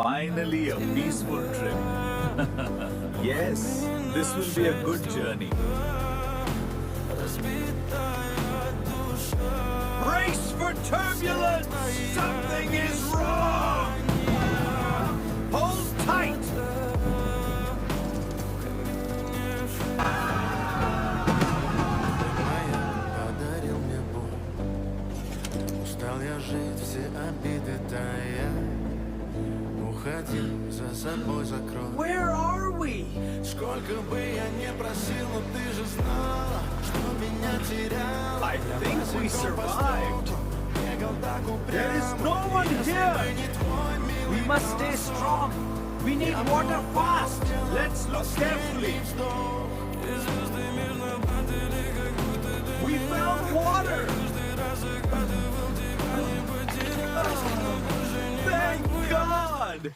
Finally, a peaceful trip. Yes, this will be a good journey. Brace for turbulence! Something is wrong! Hold tight! Подарил мне боль. Устал я жить, все обиды тая. Уходи, за собой закрой. Where are we? Сколько бы я не просил, но ты же знала, что меня терял. I think we survived. There is no one here. We must stay strong. We need water fast. Let's look carefully. We found water. Thank God.